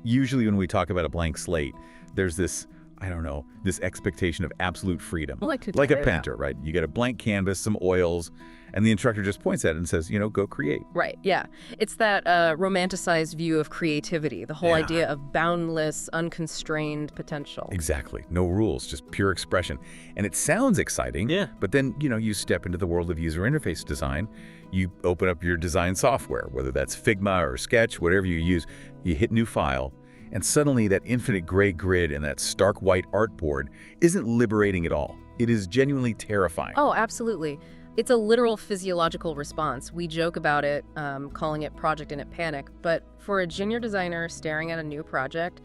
Usually when we talk about a blank slate, there's this, I don't know, this expectation of absolute freedom. Like a painter, right? You get a blank canvas, some oils, and the instructor just points at it and says, go create. Right, yeah. It's that romanticized view of creativity, the whole idea of boundless, unconstrained potential. Exactly. No rules, just pure expression. And it sounds exciting, but then, you step into the world of user interface design. You open up your design software, whether that's Figma or Sketch, whatever you use, you hit new file, and suddenly that infinite gray grid and that stark white artboard isn't liberating at all. It is genuinely terrifying. Oh, absolutely. It's a literal physiological response. We joke about it, calling it Project Init Panic, but for a junior designer staring at a new project,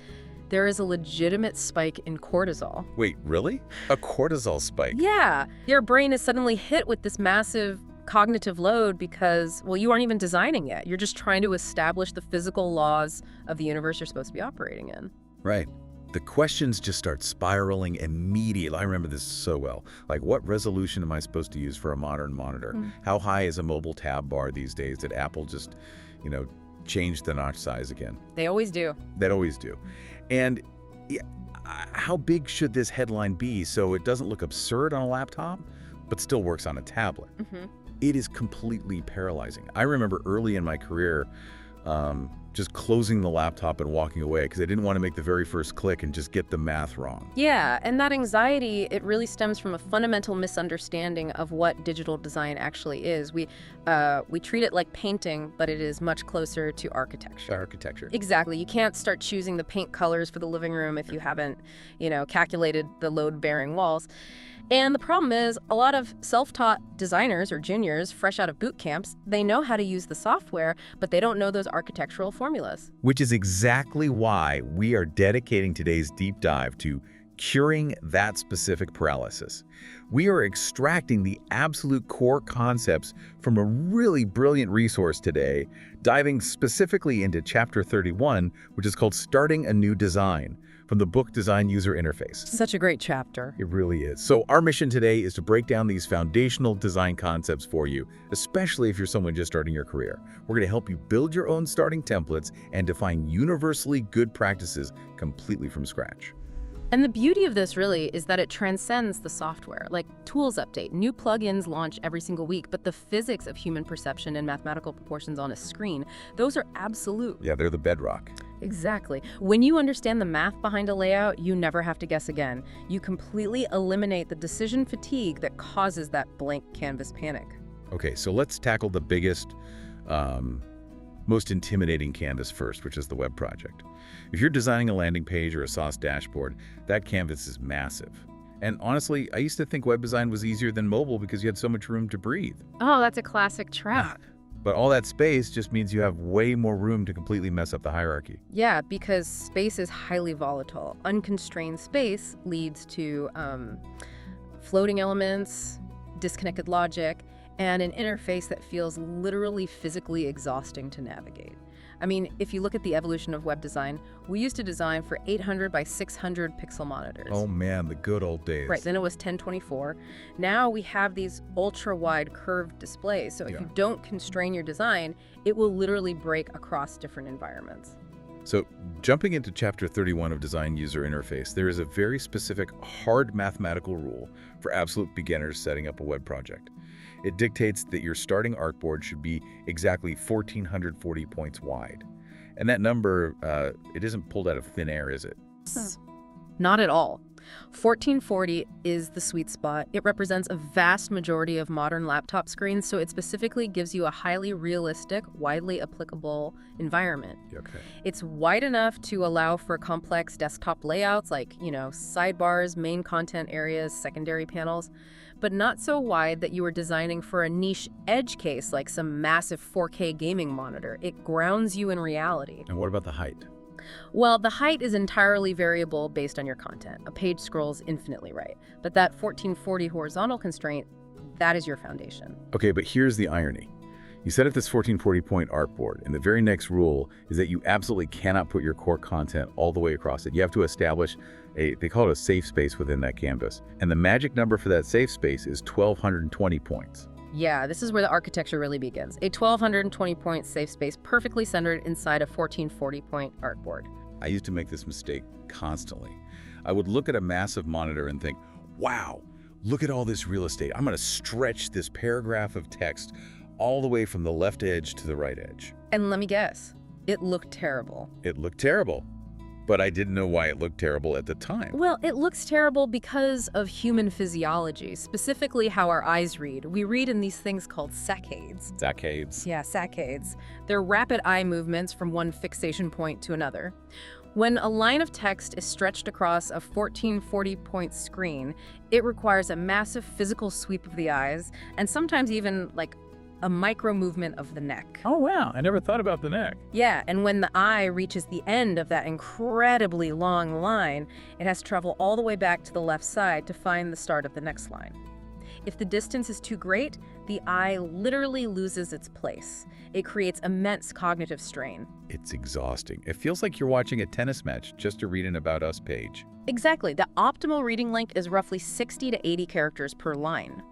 there is a legitimate spike in cortisol. Wait, really? A cortisol spike? Yeah. Your brain is suddenly hit with this massive cognitive load because, well, you aren't even designing yet. You're just trying to establish the physical laws of the universe you're supposed to be operating in. Right. The questions just start spiraling immediately. I remember this so well. Like, what resolution am I supposed to use for a modern monitor? How high is a mobile tab bar these days? Did Apple just, change the notch size again? They always do. They always do. And how big should this headline be so it doesn't look absurd on a laptop, but still works on a tablet? It is completely paralyzing. I remember early in my career, just closing the laptop and walking away because I didn't want to make the very first click and just get the math wrong. Yeah, and that anxiety, it really stems from a fundamental misunderstanding of what digital design actually is. We treat it like painting, but it is much closer to architecture. Architecture. Exactly. You can't start choosing the paint colors for the living room if you haven't, calculated the load-bearing walls. And the problem is, a lot of self-taught designers or juniors fresh out of boot camps, they know how to use the software, but they don't know those architectural formulas. Which is exactly why we are dedicating today's deep dive to curing that specific paralysis. We are extracting the absolute core concepts from a really brilliant resource today, diving specifically into Chapter 31, which is called Starting a New Design, from the book Design User Interface. Such a great chapter. It really is. So our mission today is to break down these foundational design concepts for you, especially if you're someone just starting your career. We're going to help you build your own starting templates and define universally good practices completely from scratch. And the beauty of this really is that it transcends the software. Like, tools update, new plugins launch every single week, but the physics of human perception and mathematical proportions on a screen, those are absolute. Yeah, they're the bedrock. Exactly. When you understand the math behind a layout, you never have to guess again. You completely eliminate the decision fatigue that causes that blank canvas panic. Okay, so let's tackle the biggest, most intimidating canvas first, which is the web project. If you're designing a landing page or a SaaS dashboard, that canvas is massive. And honestly, I used to think web design was easier than mobile because you had so much room to breathe. Oh, that's a classic trap. But all that space just means you have way more room to completely mess up the hierarchy. Yeah, because space is highly volatile. Unconstrained space leads to floating elements, disconnected logic, and an interface that feels literally physically exhausting to navigate. I mean, if you look at the evolution of web design, we used to design for 800 by 600 pixel monitors. Oh man, the good old days. Right, then it was 1024. Now we have these ultra-wide curved displays, so if you don't constrain your design, it will literally break across different environments. So jumping into Chapter 31 of Design User Interface, there is a very specific hard mathematical rule for absolute beginners setting up a web project. It dictates that your starting artboard should be exactly 1,440 points wide. And that number, it isn't pulled out of thin air, is it? Not at all. 1440 is the sweet spot. It represents a vast majority of modern laptop screens, so it specifically gives you a highly realistic, widely applicable environment. Okay. It's wide enough to allow for complex desktop layouts like, sidebars, main content areas, secondary panels, but not so wide that you are designing for a niche edge case like some massive 4K gaming monitor. It grounds you in reality. And what about the height? Well, the height is entirely variable based on your content. A page scrolls infinitely right. But that 1440 horizontal constraint, that is your foundation. Okay, but here's the irony. You set up this 1440 point artboard, and the very next rule is that you absolutely cannot put your core content all the way across it. You have to establish they call it a safe space within that canvas. And the magic number for that safe space is 1,220 points. Yeah, this is where the architecture really begins. A 1220-point safe space perfectly centered inside a 1440-point artboard. I used to make this mistake constantly. I would look at a massive monitor and think, wow, look at all this real estate. I'm going to stretch this paragraph of text all the way from the left edge to the right edge. And let me guess, it looked terrible. It looked terrible, but I didn't know why it looked terrible at the time. Well, it looks terrible because of human physiology, specifically how our eyes read. We read in these things called saccades. Saccades. Yeah, saccades. They're rapid eye movements from one fixation point to another. When a line of text is stretched across a 1440-point screen, it requires a massive physical sweep of the eyes, and sometimes even like a micro movement of the neck. Oh, wow. I never thought about the neck. Yeah, and when the eye reaches the end of that incredibly long line, it has to travel all the way back to the left side to find the start of the next line. If the distance is too great, the eye literally loses its place. It creates immense cognitive strain. It's exhausting. It feels like you're watching a tennis match just to read an About Us page. Exactly. The optimal reading length is roughly 60 to 80 characters per line.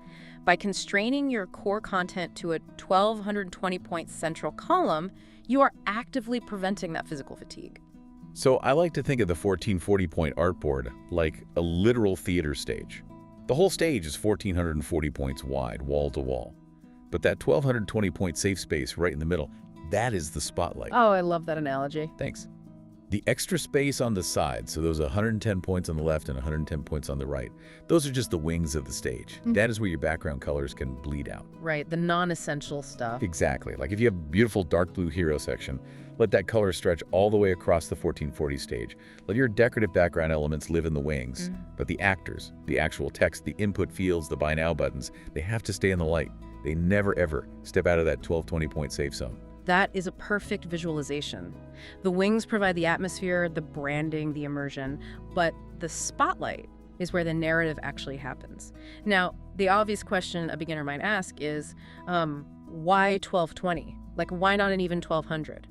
By constraining your core content to a 1220-point central column, you are actively preventing that physical fatigue. So I like to think of the 1440-point artboard like a literal theater stage. The whole stage is 1440 points wide, wall to wall. But that 1220-point safe space right in the middle, that is the spotlight. Oh, I love that analogy. Thanks. The extra space on the side, so those 110 points on the left and 110 points on the right, those are just the wings of the stage. That is where your background colors can bleed out. Right, the non-essential stuff. Exactly. Like if you have a beautiful dark blue hero section, let that color stretch all the way across the 1440 stage. Let your decorative background elements live in the wings. But the actors, the actual text, the input fields, the buy now buttons, they have to stay in the light. They never ever step out of that 1220-point safe zone. That is a perfect visualization. The wings provide the atmosphere, the branding, the immersion, but the spotlight is where the narrative actually happens. Now, the obvious question a beginner might ask is, why 1220? Like, why not an even 1200?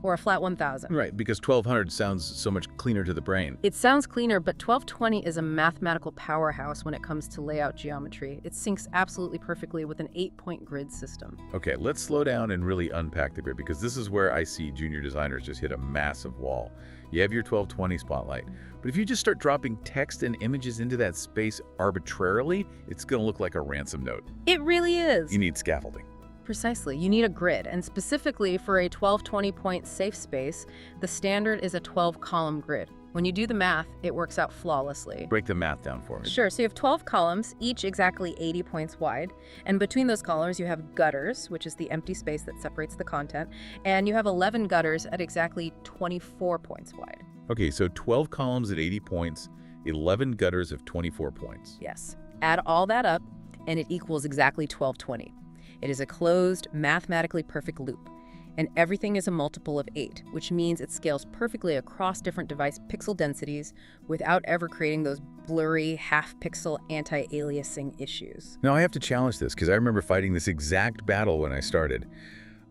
Or a flat 1000? Right, because 1200 sounds so much cleaner to the brain. It sounds cleaner, but 1220 is a mathematical powerhouse when it comes to layout geometry. It syncs absolutely perfectly with an 8-point grid system. Okay, let's slow down and really unpack the grid, because this is where I see junior designers just hit a massive wall. You have your 1220 spotlight, but if you just start dropping text and images into that space arbitrarily, it's going to look like a ransom note. It really is. You need scaffolding. Precisely. You need a grid, and specifically for a 1220-point safe space, the standard is a 12-column grid. When you do the math, it works out flawlessly. Break the math down for me. Sure, so you have 12 columns, each exactly 80 points wide, and between those columns you have gutters, which is the empty space that separates the content, and you have 11 gutters at exactly 24 points wide. Okay, so 12 columns at 80 points, 11 gutters of 24 points. Yes. Add all that up, and it equals exactly 1220. It is a closed, mathematically perfect loop, and everything is a multiple of 8, which means it scales perfectly across different device pixel densities without ever creating those blurry, half-pixel anti-aliasing issues. Now I have to challenge this because I remember fighting this exact battle when I started.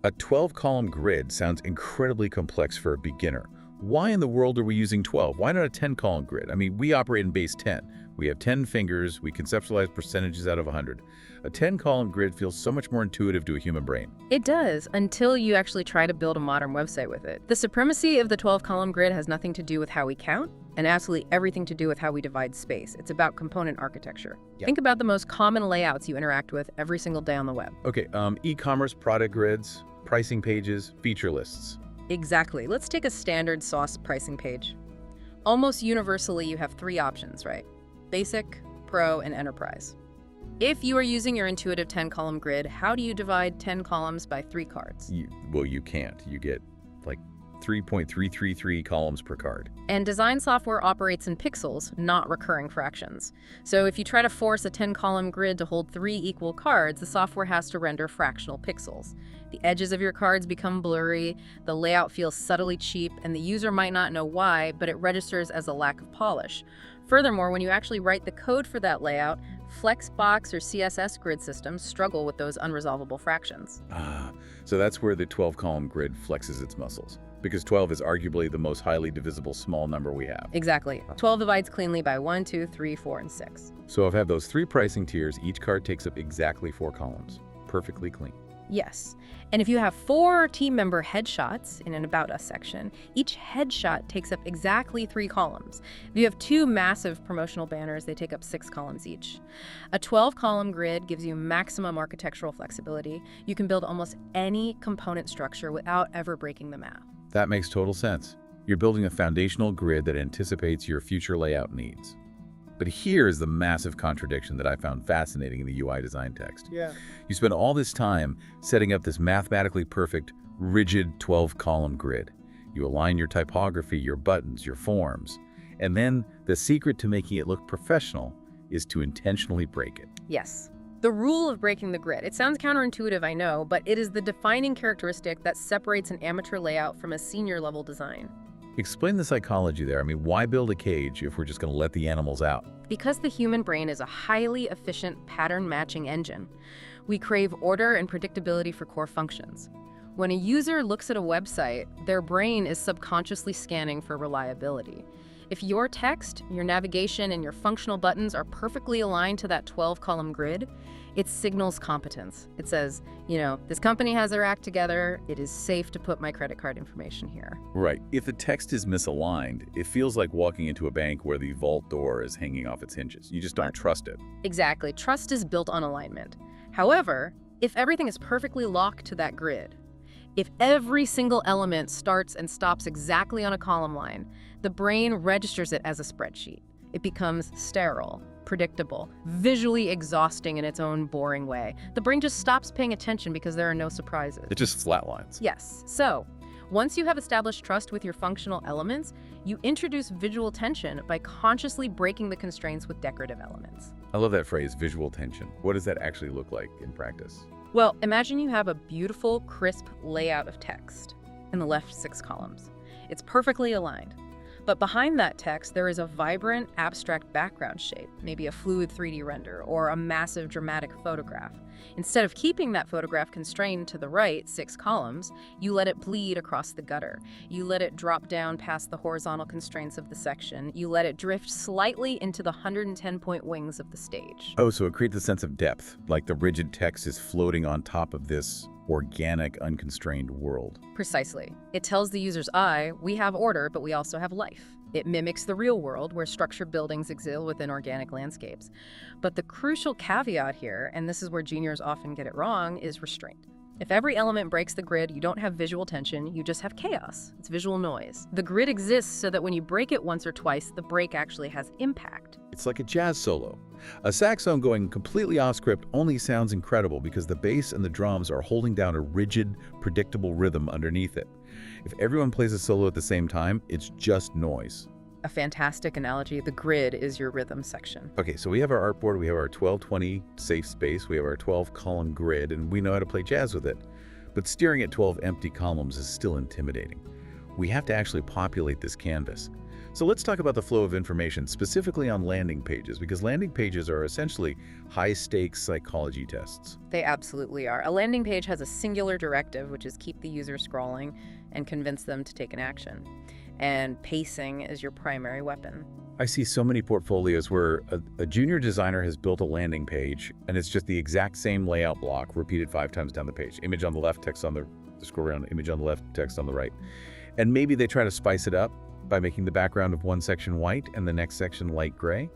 A 12-column grid sounds incredibly complex for a beginner. Why in the world are we using 12? Why not a 10-column grid? I mean, we operate in base 10. We have 10 fingers, we conceptualize percentages out of 100. A 10-column grid feels so much more intuitive to a human brain. It does, until you actually try to build a modern website with it. The supremacy of the 12-column grid has nothing to do with how we count, and absolutely everything to do with how we divide space. It's about component architecture. Yeah. Think about the most common layouts you interact with every single day on the web. Okay, e-commerce product grids, pricing pages, feature lists. Exactly. Let's take a standard sauce pricing page. Almost universally, you have 3 options, right? Basic, Pro, and Enterprise. If you are using your intuitive 10-column grid, how do you divide 10 columns by 3 cards? Well, you can't. You get like 3.333 columns per card. And design software operates in pixels, not recurring fractions. So if you try to force a 10-column grid to hold 3 equal cards, the software has to render fractional pixels. The edges of your cards become blurry, the layout feels subtly cheap, and the user might not know why, but it registers as a lack of polish. Furthermore, when you actually write the code for that layout, Flexbox or CSS grid systems struggle with those unresolvable fractions. So that's where the 12-column grid flexes its muscles, because 12 is arguably the most highly divisible small number we have. Exactly. 12 divides cleanly by 1, 2, 3, 4, and 6. So if I have those 3 pricing tiers, each card takes up exactly 4 columns. perfectly clean. Yes. And if you have 4 team member headshots in an About Us section, each headshot takes up exactly 3 columns. If you have 2 massive promotional banners, they take up 6 columns each. A 12-column grid gives you maximum architectural flexibility. You can build almost any component structure without ever breaking the math. That makes total sense. You're building a foundational grid that anticipates your future layout needs. But here's the massive contradiction that I found fascinating in the UI design text. Yeah. You spend all this time setting up this mathematically perfect, rigid 12-column grid. You align your typography, your buttons, your forms. And then the secret to making it look professional is to intentionally break it. Yes. The rule of breaking the grid. It sounds counterintuitive, I know, but it is the defining characteristic that separates an amateur layout from a senior-level design. Explain the psychology there. I mean, why build a cage if we're just going to let the animals out? Because the human brain is a highly efficient pattern-matching engine. We crave order and predictability for core functions. When a user looks at a website, their brain is subconsciously scanning for reliability. If your text, your navigation, and your functional buttons are perfectly aligned to that 12-column grid, it signals competence. It says, this company has their act together. It is safe to put my credit card information here. Right. If the text is misaligned, it feels like walking into a bank where the vault door is hanging off its hinges. You just don't trust it. Exactly. Trust is built on alignment. However, if everything is perfectly locked to that grid, if every single element starts and stops exactly on a column line, the brain registers it as a spreadsheet. It becomes sterile, predictable, visually exhausting in its own boring way. The brain just stops paying attention because there are no surprises. It just flatlines. Yes. So, once you have established trust with your functional elements, you introduce visual tension by consciously breaking the constraints with decorative elements. I love that phrase, visual tension. What does that actually look like in practice? Well, imagine you have a beautiful, crisp layout of text in the left 6 columns. It's perfectly aligned. But behind that text, there is a vibrant, abstract background shape, maybe a fluid 3D render or a massive, dramatic photograph. Instead of keeping that photograph constrained to the right 6 columns, you let it bleed across the gutter. You let it drop down past the horizontal constraints of the section. You let it drift slightly into the 110-point wings of the stage. Oh, so it creates a sense of depth, like the rigid text is floating on top of this organic, unconstrained world. Precisely. It tells the user's eye, we have order, but we also have life. It mimics the real world where structured buildings exist within organic landscapes. But the crucial caveat here, and this is where juniors often get it wrong, is restraint. If every element breaks the grid, you don't have visual tension, you just have chaos. It's visual noise. The grid exists so that when you break it once or twice, the break actually has impact. It's like a jazz solo. A saxophone going completely off script only sounds incredible because the bass and the drums are holding down a rigid, predictable rhythm underneath it. If everyone plays a solo at the same time, it's just noise. A fantastic analogy. The grid is your rhythm section. Okay, so we have our artboard, we have our 1220 safe space, we have our 12-column grid, and we know how to play jazz with it. But steering at 12 empty columns is still intimidating. We have to actually populate this canvas. So let's talk about the flow of information, specifically on landing pages, because landing pages are essentially high-stakes psychology tests. They absolutely are. A landing page has a singular directive, which is keep the user scrolling and convince them to take an action. And pacing is your primary weapon. I see so many portfolios where a junior designer has built a landing page, and it's just the exact same layout block repeated 5 times down the page. Image on the left, text on the scroll around, image on the left, text on the right. And maybe they try to spice it up by making the background of one section white and the next section light gray,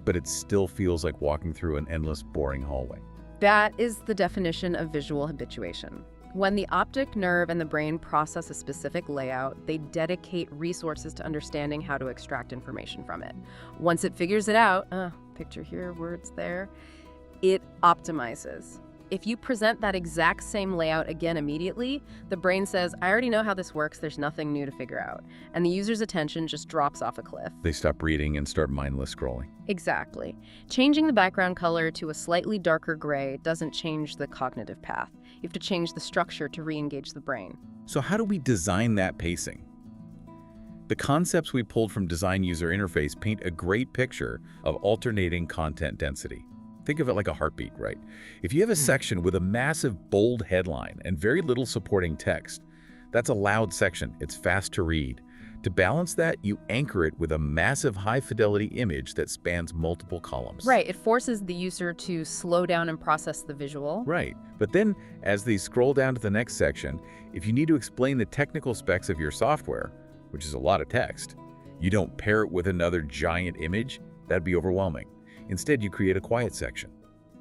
but it still feels like walking through an endless, boring hallway. That is the definition of visual habituation. When the optic nerve and the brain process a specific layout, they dedicate resources to understanding how to extract information from it. Once it figures it out, picture here, words there, it optimizes. If you present that exact same layout again immediately, the brain says, I already know how this works, there's nothing new to figure out. And the user's attention just drops off a cliff. They stop reading and start mindless scrolling. Exactly. Changing the background color to a slightly darker gray doesn't change the cognitive path. You have to change the structure to re-engage the brain. So how do we design that pacing? The concepts we pulled from design user interface paint a great picture of alternating content density. Think of it like a heartbeat, right? If you have a section with a massive, bold headline and very little supporting text, that's a loud section. It's fast to read. To balance that, you anchor it with a massive high-fidelity image that spans multiple columns. Right, it forces the user to slow down and process the visual. Right. But then, as they scroll down to the next section, if you need to explain the technical specs of your software, which is a lot of text, you don't pair it with another giant image. That'd be overwhelming. Instead, you create a quiet section.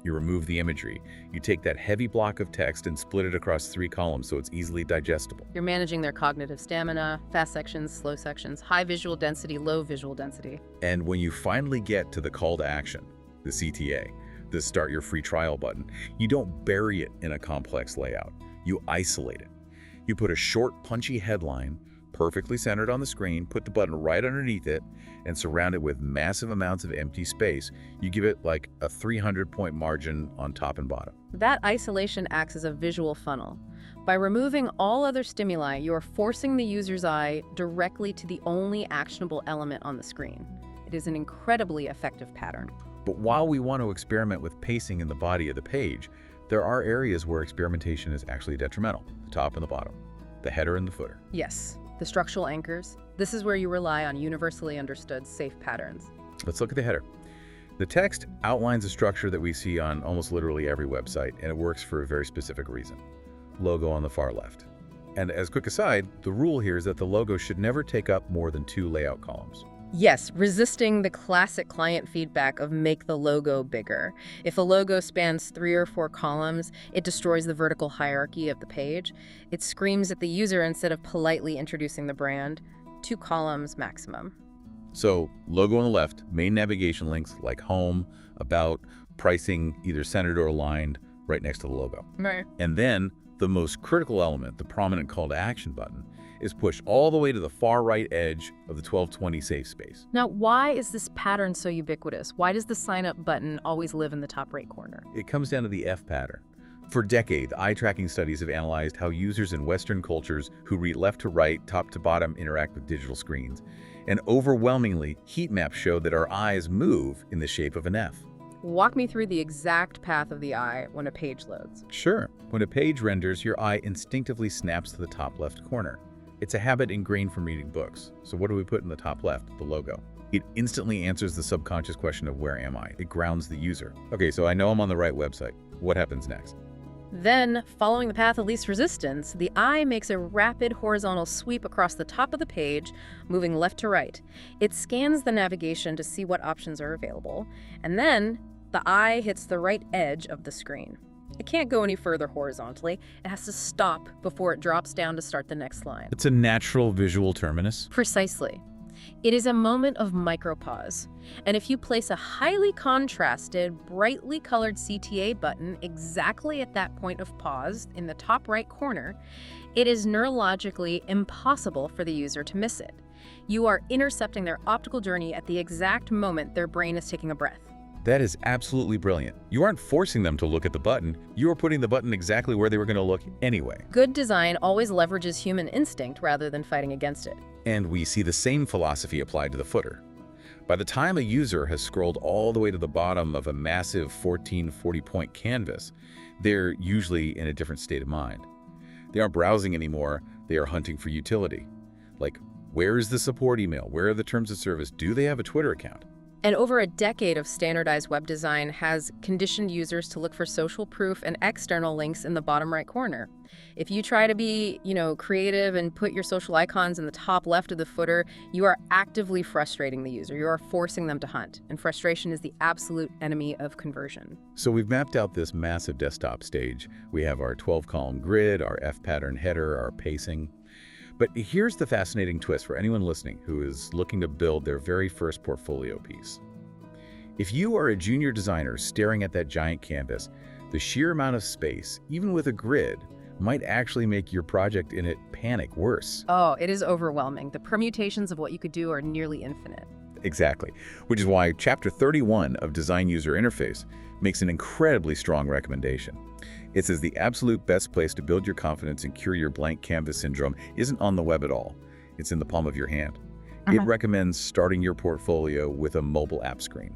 You remove the imagery. You take that heavy block of text and split it across 3 columns so it's easily digestible. You're managing their cognitive stamina, fast sections, slow sections, high visual density, low visual density. And when you finally get to the call to action, the CTA, the Start Your Free Trial button, you don't bury it in a complex layout. You isolate it. You put a short, punchy headline, perfectly centered on the screen, put the button right underneath it, and surround it with massive amounts of empty space. You give it like a 300-point margin on top and bottom. That isolation acts as a visual funnel. By removing all other stimuli, you're forcing the user's eye directly to the only actionable element on the screen. It is an incredibly effective pattern. But while we want to experiment with pacing in the body of the page, there are areas where experimentation is actually detrimental, the top and the bottom, the header and the footer. Yes, the structural anchors. This is where you rely on universally understood safe patterns. Let's look at the header. The text outlines a structure that we see on almost literally every website, and it works for a very specific reason. Logo on the far left. And as a quick aside, the rule here is that the logo should never take up more than 2 layout columns. Yes, resisting the classic client feedback of make the logo bigger. If a logo spans 3 or 4 columns, it destroys the vertical hierarchy of the page. It screams at the user instead of politely introducing the brand. 2 columns maximum. So, logo on the left, main navigation links like home, about, pricing, either centered or aligned, right next to the logo. Right. And then, the most critical element, the prominent call to action button, is pushed all the way to the far right edge of the 1220 safe space. Now, why is this pattern so ubiquitous? Why does the sign up button always live in the top right corner? It comes down to the F pattern. For decades, eye-tracking studies have analyzed how users in Western cultures who read left to right, top to bottom interact with digital screens. And overwhelmingly, heat maps show that our eyes move in the shape of an F. Walk me through the exact path of the eye when a page loads. Sure. When a page renders, your eye instinctively snaps to the top left corner. It's a habit ingrained from reading books. So what do we put in the top left? The logo. It instantly answers the subconscious question of where am I? It grounds the user. Okay, so I know I'm on the right website. What happens next? Then, following the path of least resistance, the eye makes a rapid horizontal sweep across the top of the page, moving left to right. It scans the navigation to see what options are available, and then the eye hits the right edge of the screen. It can't go any further horizontally. It has to stop before it drops down to start the next line. It's a natural visual terminus. Precisely. It is a moment of micropause. And if you place a highly contrasted, brightly colored CTA button exactly at that point of pause in the top right corner, it is neurologically impossible for the user to miss it. You are intercepting their optical journey at the exact moment their brain is taking a breath. That is absolutely brilliant. You aren't forcing them to look at the button. You are putting the button exactly where they were going to look anyway. Good design always leverages human instinct rather than fighting against it. And we see the same philosophy applied to the footer. By the time a user has scrolled all the way to the bottom of a massive 1440-point canvas, they're usually in a different state of mind. They aren't browsing anymore. They are hunting for utility. Like, where is the support email? Where are the terms of service? Do they have a Twitter account? And over a decade of standardized web design has conditioned users to look for social proof and external links in the bottom right corner. If you try to be, creative and put your social icons in the top left of the footer, you are actively frustrating the user. You are forcing them to hunt. And frustration is the absolute enemy of conversion. So we've mapped out this massive desktop stage. We have our 12-column grid, our F-pattern header, our pacing. But here's the fascinating twist for anyone listening who is looking to build their very first portfolio piece. If you are a junior designer staring at that giant canvas, the sheer amount of space, even with a grid, might actually make your project in it panic worse. Oh, it is overwhelming. The permutations of what you could do are nearly infinite. Exactly, which is why Chapter 31 of Design User Interface makes an incredibly strong recommendation. It says the absolute best place to build your confidence and cure your blank canvas syndrome isn't on the web at all. It's in the palm of your hand. It recommends starting your portfolio with a mobile app screen.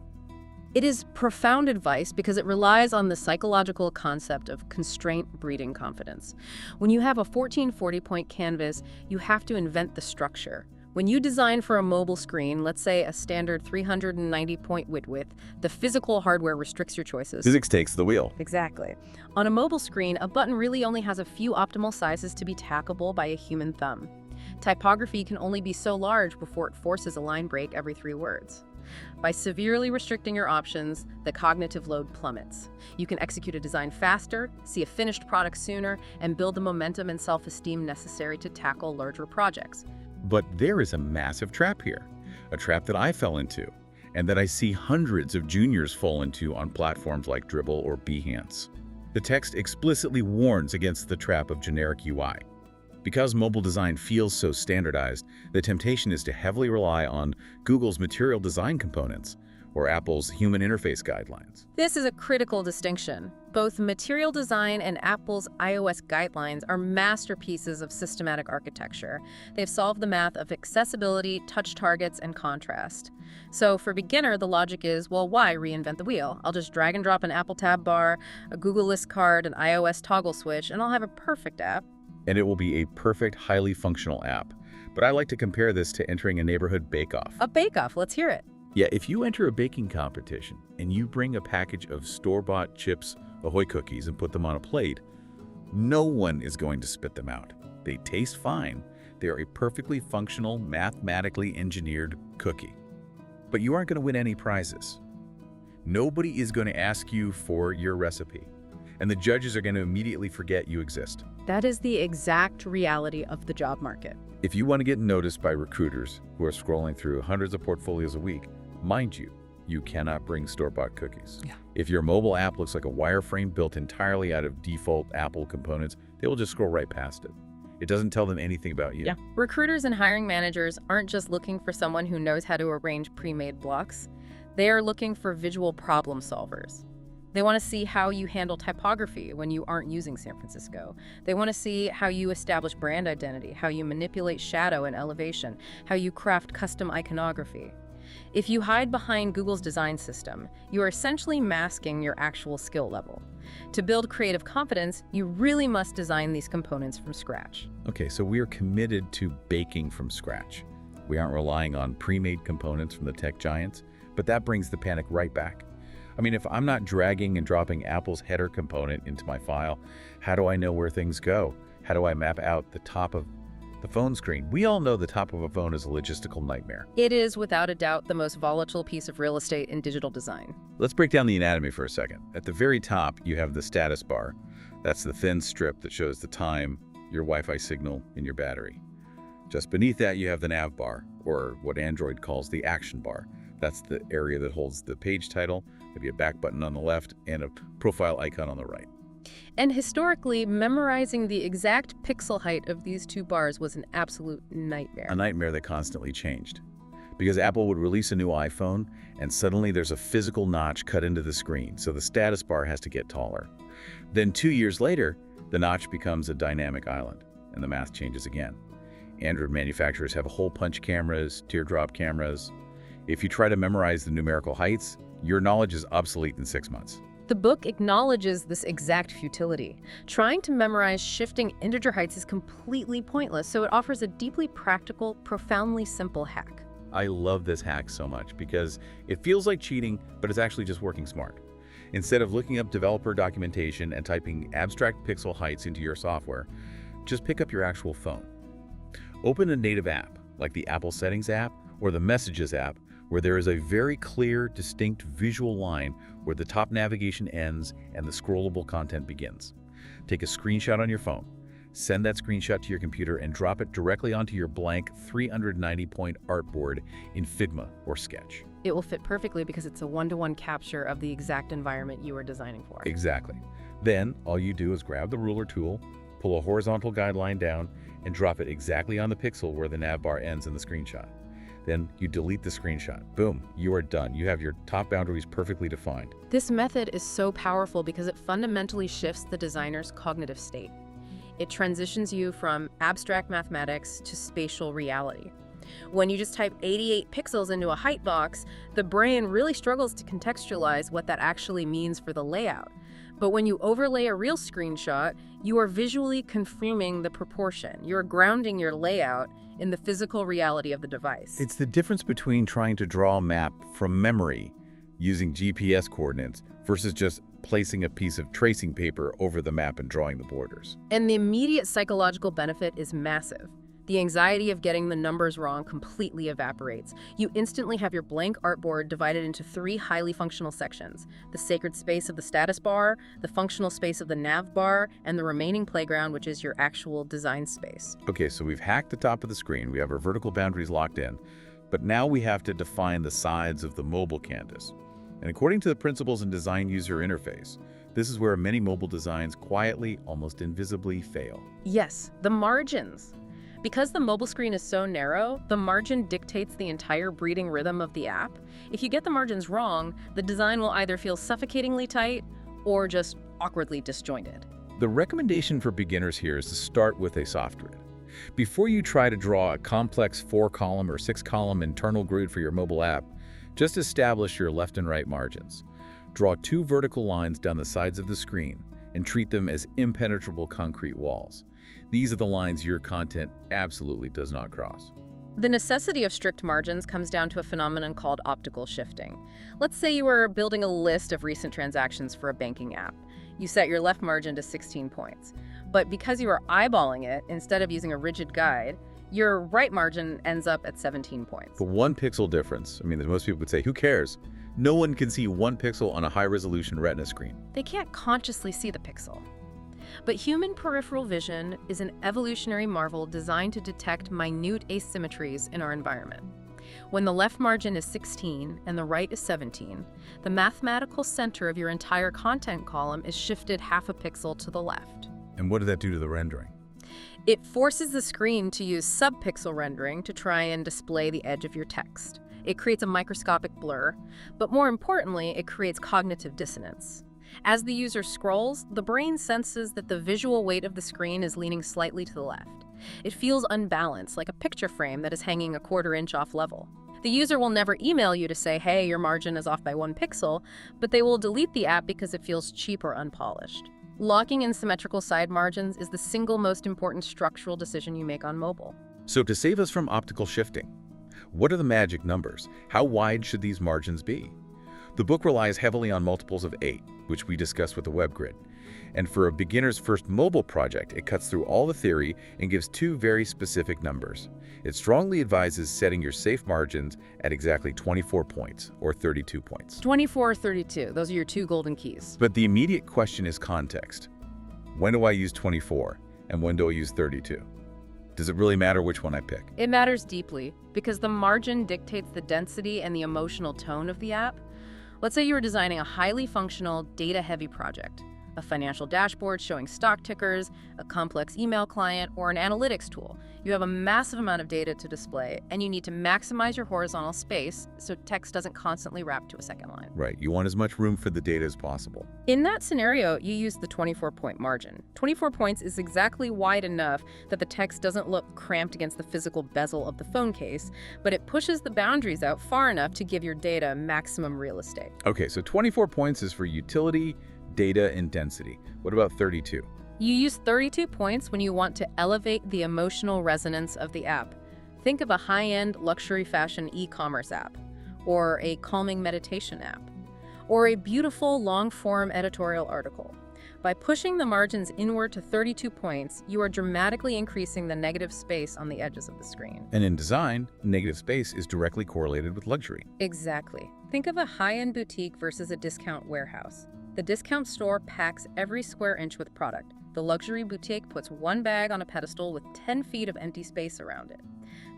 It is profound advice because it relies on the psychological concept of constraint breeding confidence. When you have a 1440-point canvas, you have to invent the structure. When you design for a mobile screen, let's say a standard 390-point width, the physical hardware restricts your choices. Physics takes the wheel. Exactly. On a mobile screen, a button really only has a few optimal sizes to be tackable by a human thumb. Typography can only be so large before it forces a line break every 3 words. By severely restricting your options, the cognitive load plummets. You can execute a design faster, see a finished product sooner, and build the momentum and self-esteem necessary to tackle larger projects. But there is a massive trap here, a trap that I fell into, and that I see hundreds of juniors fall into on platforms like Dribbble or Behance. The text explicitly warns against the trap of generic UI. Because mobile design feels so standardized, the temptation is to heavily rely on Google's material design components or Apple's human interface guidelines. This is a critical distinction. Both material design and Apple's iOS guidelines are masterpieces of systematic architecture. They've solved the math of accessibility, touch targets, and contrast. So for beginner, the logic is, well, why reinvent the wheel? I'll just drag and drop an Apple tab bar, a Google list card, an iOS toggle switch, and I'll have a perfect app. And it will be a perfect, highly functional app. But I like to compare this to entering a neighborhood bake-off. A bake-off, let's hear it. Yeah, if you enter a baking competition and you bring a package of store-bought Chips Ahoy cookies and put them on a plate, no one is going to spit them out. They taste fine. They are a perfectly functional, mathematically engineered cookie. But you aren't going to win any prizes. Nobody is going to ask you for your recipe. And the judges are going to immediately forget you exist. That is the exact reality of the job market. If you want to get noticed by recruiters who are scrolling through hundreds of portfolios a week, mind you, you cannot bring store-bought cookies. Yeah. If your mobile app looks like a wireframe built entirely out of default Apple components, they will just scroll right past it. It doesn't tell them anything about you. Yeah. Recruiters and hiring managers aren't just looking for someone who knows how to arrange pre-made blocks. They are looking for visual problem solvers. They want to see how you handle typography when you aren't using San Francisco. They want to see how you establish brand identity, how you manipulate shadow and elevation, how you craft custom iconography. If you hide behind Google's design system, you are essentially masking your actual skill level. To build creative confidence, you really must design these components from scratch. Okay, so we are committed to baking from scratch. We aren't relying on pre-made components from the tech giants, but that brings the panic right back. I mean, if I'm not dragging and dropping Apple's header component into my file, how do I know where things go? How do I map out the top of the phone screen? We all know the top of a phone is a logistical nightmare. It is, without a doubt, the most volatile piece of real estate in digital design. Let's break down the anatomy for a second. At the very top, you have the status bar. That's the thin strip that shows the time, your Wi-Fi signal, and your battery. Just beneath that, you have the nav bar, or what Android calls the action bar. That's the area that holds the page title, maybe a back button on the left, and a profile icon on the right. And historically, memorizing the exact pixel height of these two bars was an absolute nightmare. A nightmare that constantly changed. Because Apple would release a new iPhone, and suddenly there's a physical notch cut into the screen, so the status bar has to get taller. Then 2 years later, the notch becomes a dynamic island, and the math changes again. Android manufacturers have hole punch cameras, teardrop cameras. If you try to memorize the numerical heights, your knowledge is obsolete in 6 months. The book acknowledges this exact futility. Trying to memorize shifting integer heights is completely pointless, so it offers a deeply practical, profoundly simple hack. I love this hack so much because it feels like cheating, but it's actually just working smart. Instead of looking up developer documentation and typing abstract pixel heights into your software, just pick up your actual phone. Open a native app, like the Apple Settings app or the Messages app, where there is a very clear, distinct visual line where the top navigation ends and the scrollable content begins. Take a screenshot on your phone, send that screenshot to your computer, and drop it directly onto your blank 390-point artboard in Figma or Sketch. It will fit perfectly because it's a one-to-one capture of the exact environment you are designing for. Exactly. Then, all you do is grab the ruler tool, pull a horizontal guideline down, and drop it exactly on the pixel where the nav bar ends in the screenshot. Then you delete the screenshot. Boom, you are done. You have your top boundaries perfectly defined. This method is so powerful because it fundamentally shifts the designer's cognitive state. It transitions you from abstract mathematics to spatial reality. When you just type 88 pixels into a height box, the brain really struggles to contextualize what that actually means for the layout. But when you overlay a real screenshot, you are visually confirming the proportion. You're grounding your layout in the physical reality of the device. It's the difference between trying to draw a map from memory using GPS coordinates versus just placing a piece of tracing paper over the map and drawing the borders. And the immediate psychological benefit is massive. The anxiety of getting the numbers wrong completely evaporates. You instantly have your blank artboard divided into 3 highly functional sections: the sacred space of the status bar, the functional space of the nav bar, and the remaining playground, which is your actual design space. Okay, so we've hacked the top of the screen, we have our vertical boundaries locked in, but now we have to define the sides of the mobile canvas. And according to the principles in design user interface, this is where many mobile designs quietly, almost invisibly fail. Yes, the margins. Because the mobile screen is so narrow, the margin dictates the entire breathing rhythm of the app. If you get the margins wrong, the design will either feel suffocatingly tight or just awkwardly disjointed. The recommendation for beginners here is to start with a soft grid. Before you try to draw a complex 4-column or 6-column internal grid for your mobile app, just establish your left and right margins. Draw 2 vertical lines down the sides of the screen and treat them as impenetrable concrete walls. These are the lines your content absolutely does not cross. The necessity of strict margins comes down to a phenomenon called optical shifting. Let's say you were building a list of recent transactions for a banking app. You set your left margin to 16 points. But because you are eyeballing it instead of using a rigid guide, your right margin ends up at 17 points. The 1 pixel difference, most people would say, who cares? No one can see 1 pixel on a high-resolution retina screen. They can't consciously see the pixel. But human peripheral vision is an evolutionary marvel designed to detect minute asymmetries in our environment. When the left margin is 16 and the right is 17, the mathematical center of your entire content column is shifted half a pixel to the left. And what did that do to the rendering? It forces the screen to use subpixel rendering to try and display the edge of your text. It creates a microscopic blur, but more importantly, it creates cognitive dissonance. As the user scrolls, the brain senses that the visual weight of the screen is leaning slightly to the left. It feels unbalanced, like a picture frame that is hanging a quarter inch off level. The user will never email you to say, hey, your margin is off by 1 pixel, but they will delete the app because it feels cheap or unpolished. Locking in symmetrical side margins is the single most important structural decision you make on mobile. So to save us from optical shifting, what are the magic numbers? How wide should these margins be? The book relies heavily on multiples of 8, which we discussed with the web grid. And for a beginner's first mobile project, it cuts through all the theory and gives 2 very specific numbers. It strongly advises setting your safe margins at exactly 24 points, or 32 points. 24 or 32, those are your 2 golden keys. But the immediate question is context. When do I use 24, and when do I use 32? Does it really matter which one I pick? It matters deeply, because the margin dictates the density and the emotional tone of the app. Let's say you were designing a highly functional, data-heavy project, a financial dashboard showing stock tickers, a complex email client, or an analytics tool. You have a massive amount of data to display, and you need to maximize your horizontal space so text doesn't constantly wrap to a second line. Right, you want as much room for the data as possible. In that scenario, you use the 24-point margin. 24 points is exactly wide enough that the text doesn't look cramped against the physical bezel of the phone case, but it pushes the boundaries out far enough to give your data maximum real estate. Okay, so 24 points is for utility, data, and density. What about 32? You use 32 points when you want to elevate the emotional resonance of the app. Think of a high-end luxury fashion e-commerce app, or a calming meditation app, or a beautiful long-form editorial article. By pushing the margins inward to 32 points, you are dramatically increasing the negative space on the edges of the screen. And in design, negative space is directly correlated with luxury. Exactly. Think of a high-end boutique versus a discount warehouse. The discount store packs every square inch with product. The luxury boutique puts 1 bag on a pedestal with 10 feet of empty space around it.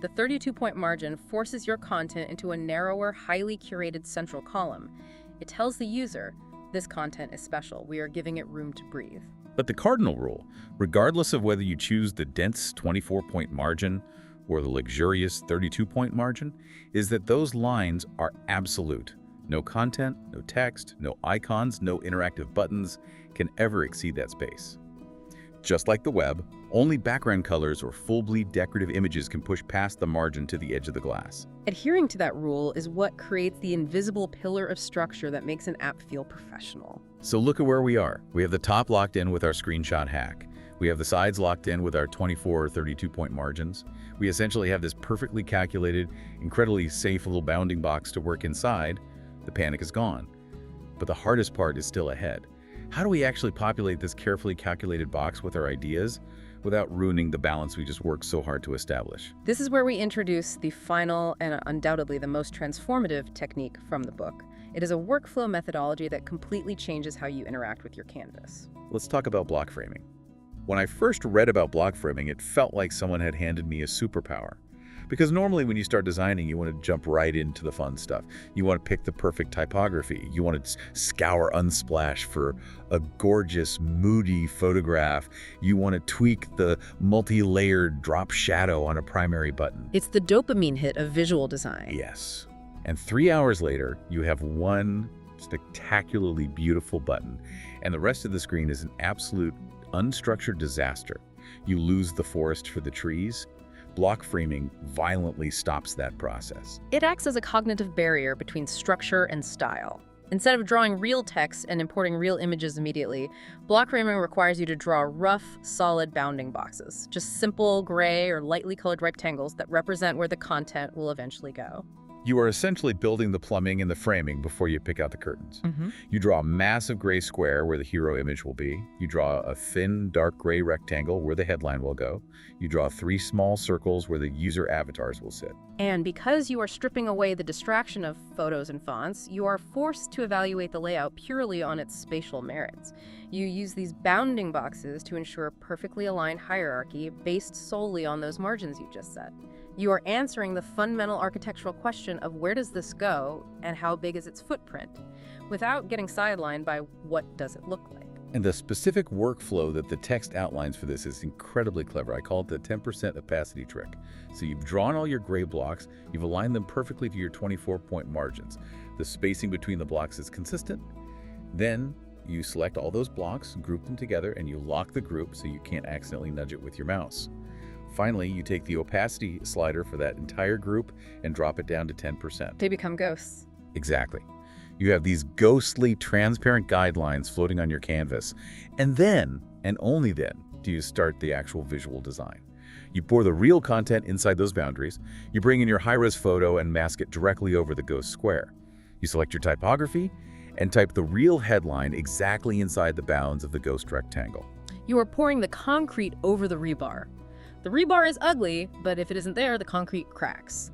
The 32-point margin forces your content into a narrower, highly curated central column. It tells the user, this content is special. We are giving it room to breathe. But the cardinal rule, regardless of whether you choose the dense 24-point margin or the luxurious 32-point margin, is that those lines are absolute. No content, no text, no icons, no interactive buttons can ever exceed that space. Just like the web, only background colors or full bleed decorative images can push past the margin to the edge of the glass. Adhering to that rule is what creates the invisible pillar of structure that makes an app feel professional. So look at where we are. We have the top locked in with our screenshot hack. We have the sides locked in with our 24 or 32-point margins. We essentially have this perfectly calculated, incredibly safe little bounding box to work inside. The panic is gone. But the hardest part is still ahead. How do we actually populate this carefully calculated box with our ideas without ruining the balance we just worked so hard to establish? This is where we introduce the final and undoubtedly the most transformative technique from the book. It is a workflow methodology that completely changes how you interact with your canvas. Let's talk about block framing. When I first read about block framing, it felt like someone had handed me a superpower. Because normally when you start designing, you want to jump right into the fun stuff. You want to pick the perfect typography. You want to scour Unsplash for a gorgeous, moody photograph. You want to tweak the multi-layered drop shadow on a primary button. It's the dopamine hit of visual design. Yes. And 3 hours later, you have one spectacularly beautiful button, and the rest of the screen is an absolute unstructured disaster. You lose the forest for the trees. Block framing violently stops that process. It acts as a cognitive barrier between structure and style. Instead of drawing real text and importing real images immediately, block framing requires you to draw rough, solid bounding boxes, just simple gray or lightly colored rectangles that represent where the content will eventually go. You are essentially building the plumbing and the framing before you pick out the curtains. You draw a massive gray square where the hero image will be. You draw a thin, dark gray rectangle where the headline will go. You draw 3 small circles where the user avatars will sit. And because you are stripping away the distraction of photos and fonts, you are forced to evaluate the layout purely on its spatial merits. You use these bounding boxes to ensure a perfectly aligned hierarchy based solely on those margins you just set. You are answering the fundamental architectural question of where does this go and how big is its footprint, without getting sidelined by what does it look like. And the specific workflow that the text outlines for this is incredibly clever. I call it the 10% opacity trick. So you've drawn all your gray blocks, you've aligned them perfectly to your 24-point margins. The spacing between the blocks is consistent. Then you select all those blocks, group them together, and you lock the group so you can't accidentally nudge it with your mouse. Finally, you take the opacity slider for that entire group and drop it down to 10%. They become ghosts. Exactly. You have these ghostly, transparent guidelines floating on your canvas. And then, and only then, do you start the actual visual design. You pour the real content inside those boundaries. You bring in your high-res photo and mask it directly over the ghost square. You select your typography and type the real headline exactly inside the bounds of the ghost rectangle. You are pouring the concrete over the rebar. The rebar is ugly, but if it isn't there, the concrete cracks.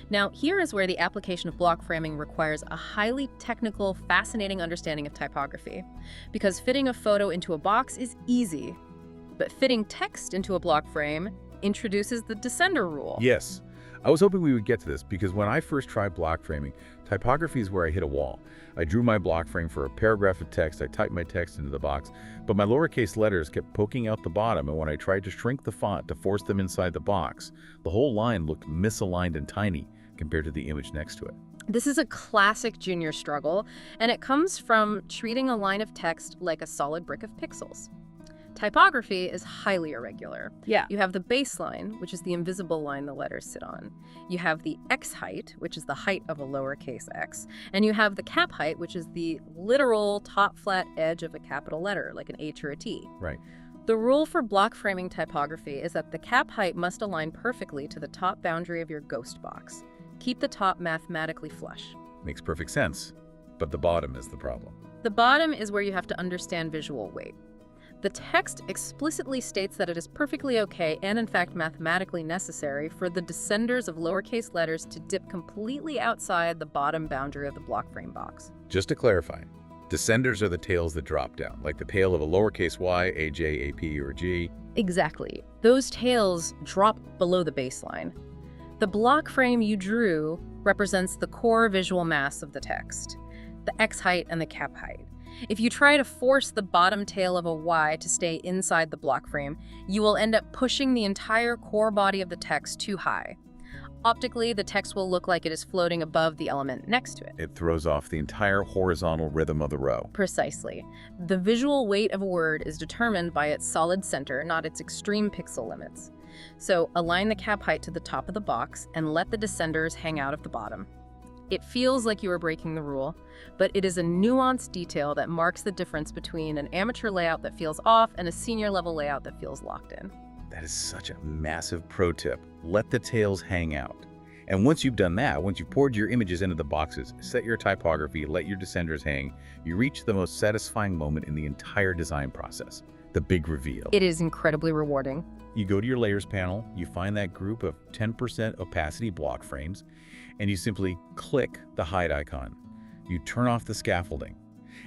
Now, here is where the application of block framing requires a highly technical, fascinating understanding of typography. Because fitting a photo into a box is easy, but fitting text into a block frame introduces the descender rule. Yes. I was hoping we would get to this because when I first tried block framing, typography is where I hit a wall. I drew my block frame for a paragraph of text, I typed my text into the box, but my lowercase letters kept poking out the bottom, and when I tried to shrink the font to force them inside the box, the whole line looked misaligned and tiny compared to the image next to it. This is a classic junior struggle, and it comes from treating a line of text like a solid brick of pixels. Typography is highly irregular. Yeah. You have the baseline, which is the invisible line the letters sit on. You have the x height, which is the height of a lowercase x. And you have the cap height, which is the literal top flat edge of a capital letter, like an H or a T. Right. The rule for block framing typography is that the cap height must align perfectly to the top boundary of your ghost box. Keep the top mathematically flush. Makes perfect sense. But the bottom is the problem. The bottom is where you have to understand visual weight. The text explicitly states that it is perfectly okay and in fact mathematically necessary for the descenders of lowercase letters to dip completely outside the bottom boundary of the block frame box. Just to clarify, descenders are the tails that drop down, like the tail of a lowercase y, aj, ap, or g. Exactly. Those tails drop below the baseline. The block frame you drew represents the core visual mass of the text, the x height and the cap height. If you try to force the bottom tail of a Y to stay inside the block frame, you will end up pushing the entire core body of the text too high. Optically, the text will look like it is floating above the element next to it. It throws off the entire horizontal rhythm of the row. Precisely. The visual weight of a word is determined by its solid center, not its extreme pixel limits. So align the cap height to the top of the box and let the descenders hang out of the bottom. It feels like you are breaking the rule, but it is a nuanced detail that marks the difference between an amateur layout that feels off and a senior level layout that feels locked in. That is such a massive pro tip. Let the tails hang out. And once you've done that, once you've poured your images into the boxes, set your typography, let your descenders hang, you reach the most satisfying moment in the entire design process, the big reveal. It is incredibly rewarding. You go to your layers panel, you find that group of 10% opacity block frames, and you simply click the hide icon. You turn off the scaffolding,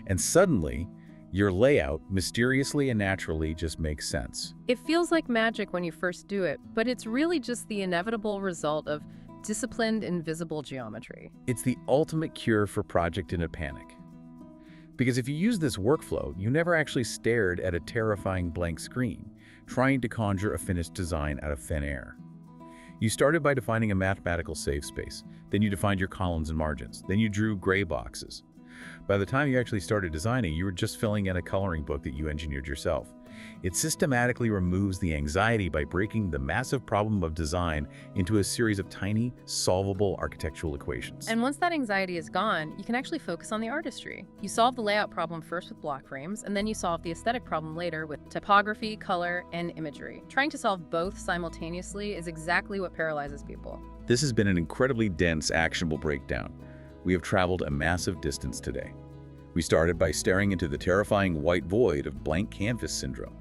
and suddenly, your layout mysteriously and naturally just makes sense. It feels like magic when you first do it, but it's really just the inevitable result of disciplined, invisible geometry. It's the ultimate cure for project in a panic. Because if you use this workflow, you never actually stared at a terrifying blank screen, trying to conjure a finished design out of thin air. You started by defining a mathematical safe space, then you defined your columns and margins, then you drew gray boxes. By the time you actually started designing, you were just filling in a coloring book that you engineered yourself. It systematically removes the anxiety by breaking the massive problem of design into a series of tiny, solvable architectural equations. And once that anxiety is gone, you can actually focus on the artistry. You solve the layout problem first with block frames, and then you solve the aesthetic problem later with typography, color, and imagery. Trying to solve both simultaneously is exactly what paralyzes people. This has been an incredibly dense, actionable breakdown. We have traveled a massive distance today. We started by staring into the terrifying white void of blank canvas syndrome.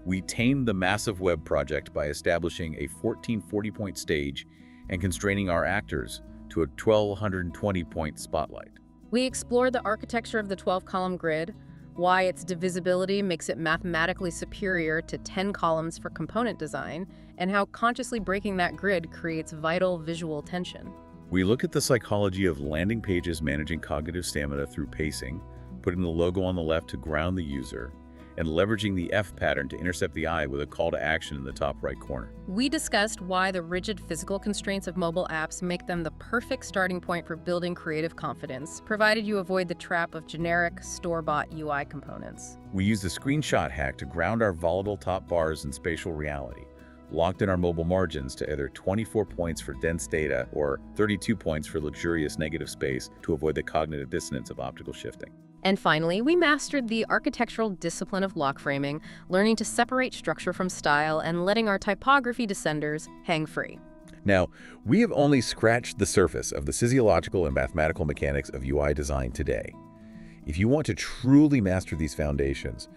We tamed the massive web project by establishing a 1440-point stage and constraining our actors to a 1220-point spotlight. We explored the architecture of the 12-column grid, why its divisibility makes it mathematically superior to 10 columns for component design, and how consciously breaking that grid creates vital visual tension. We look at the psychology of landing pages managing cognitive stamina through pacing, putting the logo on the left to ground the user, and leveraging the F pattern to intercept the eye with a call to action in the top right corner. We discussed why the rigid physical constraints of mobile apps make them the perfect starting point for building creative confidence, provided you avoid the trap of generic, store-bought UI components. We used a screenshot hack to ground our volatile top bars in spatial reality, locked in our mobile margins to either 24 points for dense data or 32 points for luxurious negative space to avoid the cognitive dissonance of optical shifting. And finally, we mastered the architectural discipline of block framing, learning to separate structure from style and letting our typography descenders hang free. Now, we have only scratched the surface of the physiological and mathematical mechanics of UI design today. If you want to truly master these foundations,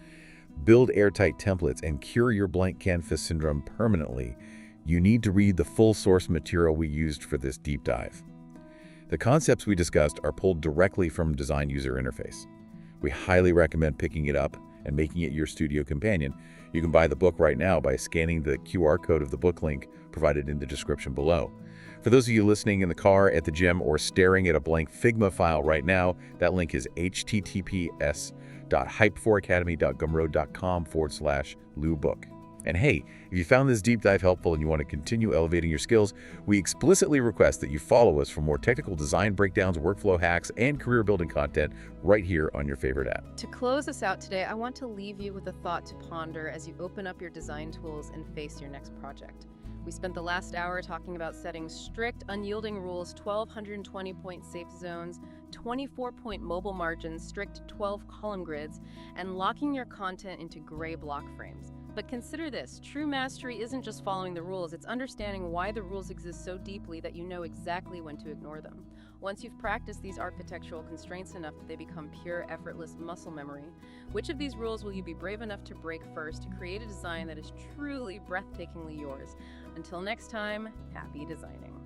build airtight templates, and cure your blank canvas syndrome permanently, you need to read the full source material we used for this deep dive. The concepts we discussed are pulled directly from Design User Interface. We highly recommend picking it up and making it your studio companion. You can buy the book right now by scanning the QR code of the book link provided in the description below. For those of you listening in the car, at the gym, or staring at a blank Figma file right now, that link is https://hype4academy.gumroad.com/Lou book. And hey, if you found this deep dive helpful and you want to continue elevating your skills, we explicitly request that you follow us for more technical design breakdowns, workflow hacks, and career building content right here on your favorite app. To close us out today, I want to leave you with a thought to ponder as you open up your design tools and face your next project. We spent the last hour talking about setting strict, unyielding rules, 1,220-point safe zones, 24-point mobile margins, strict 12-column grids, and locking your content into gray block frames. But consider this, true mastery isn't just following the rules, it's understanding why the rules exist so deeply that you know exactly when to ignore them. Once you've practiced these architectural constraints enough that they become pure, effortless muscle memory, which of these rules will you be brave enough to break first to create a design that is truly breathtakingly yours? Until next time, happy designing.